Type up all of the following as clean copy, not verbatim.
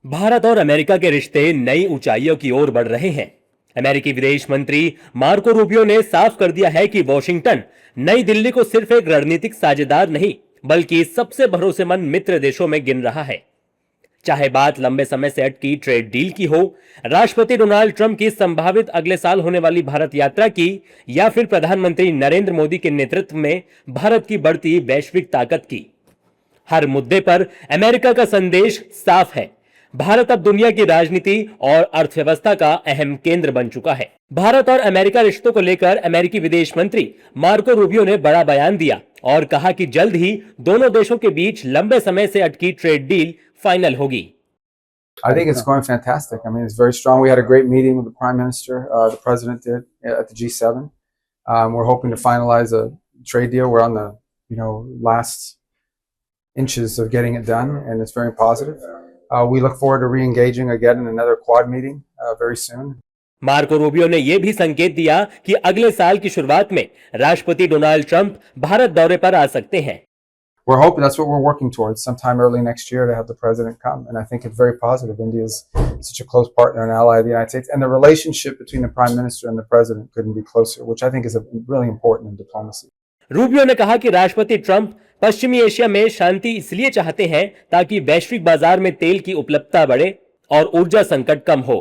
भारत और अमेरिका के रिश्ते नई ऊंचाइयों की ओर बढ़ रहे हैं। अमेरिकी विदेश मंत्री मार्को रूबियो ने साफ कर दिया है कि वॉशिंगटन नई दिल्ली को सिर्फ एक रणनीतिक साझेदार नहीं, बल्कि सबसे भरोसेमंद मित्र देशों में गिन रहा है। चाहे बात लंबे समय से अटकी ट्रेड डील की हो, राष्ट्रपति डोनाल्ड ट्रंप की संभावित अगले साल होने वाली भारत यात्रा की, या फिर प्रधानमंत्री नरेंद्र मोदी के नेतृत्व में भारत की बढ़ती वैश्विक ताकत की, हर मुद्दे पर अमेरिका का संदेश साफ है। भारत अब दुनिया की राजनीति और अर्थव्यवस्था का अहम केंद्र बन चुका है। भारत और अमेरिका रिश्तों को लेकर अमेरिकी विदेश मंत्री मार्को रूबियो ने बड़ा बयान दिया और कहा कि जल्द ही दोनों देशों के बीच लंबे समय से अटकी ट्रेड डील फाइनल होगी। I think it's going fantastic. I mean, it's very strong. We had a great meeting with the Prime Minister, the President did at the G7. We're hoping to finalize a trade deal. We're on the last inches of getting it done, and it's very positive. We look forward to re-engaging again in another Quad meeting very soon. Marco Rubio ने यह भी संकेत दिया कि अगले साल की शुरुआत में राष्ट्रपति डोनाल्ड ट्रंप भारत दौरे पर आ सकते हैं। We're hoping that's what we're working towards sometime early next year to have the president come. And I think it's very positive. India is such a close partner and ally of the United States. And the relationship between the prime minister and the president couldn't be closer, which I think is really important in diplomacy. Rubio ने कहा कि राष्ट्रपति Trump पश्चिमी Asia में शांति इसलिए चाहते हैं ताकि वैश्विक बाजार में तेल की उपलब्धता बढ़े और ऊर्जा संकट कम हो।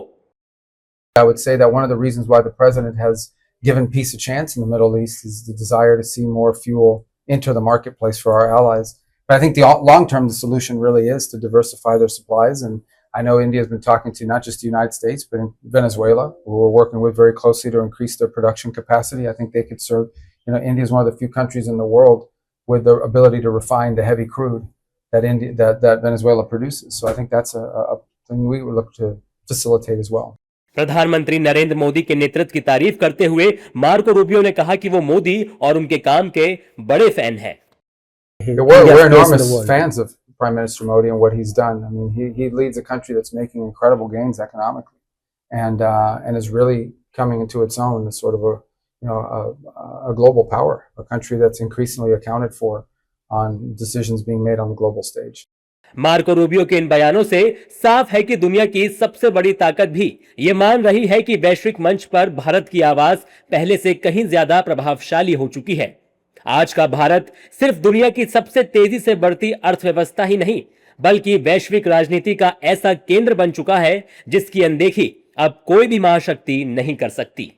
I would say that one of the reasons why the president has given peace a chance in the Middle East is the desire to see more fuel enter the marketplace for our allies. But I think the long-term solution really is to diversify their supplies. And I know India has been talking to not just the United States, but in Venezuela, who we're working with very closely to increase their production capacity. I think they could serve, India is one of the few countries in the world with the ability to refine the heavy crude that Venezuela produces. So I think that's a thing we would look to facilitate as well. प्रधानमंत्री नरेंद्र मोदी के नेतृत्व की तारीफ करते हुए Marco Rubio ने कहा कि वो मोदी और उनके काम के बड़े फैन हैं। We're enormous fans of Prime Minister Modi and what he's done. I mean, he leads a country that's making incredible gains economically, and is really coming into its own as sort of a global power, a country that's increasingly accounted for on decisions being made on the global stage. Marco Rubio के इन बयानों से साफ है कि दुनिया की सबसे बड़ी ताकत भी ये मान रही है कि वैश्विक मंच पर भारत की आवाज पहले से कहीं ज्यादा प्रभावशाली हो चुकी है। आज का भारत सिर्फ दुनिया की सबसे तेजी से बढ़ती अर्थव्यवस्था ही नहीं, बल्कि वैश्विक राजनीति का ऐसा केंद्र बन चुका है जिसकी अनदेखी अब कोई भी महाशक्ति नहीं कर सकती।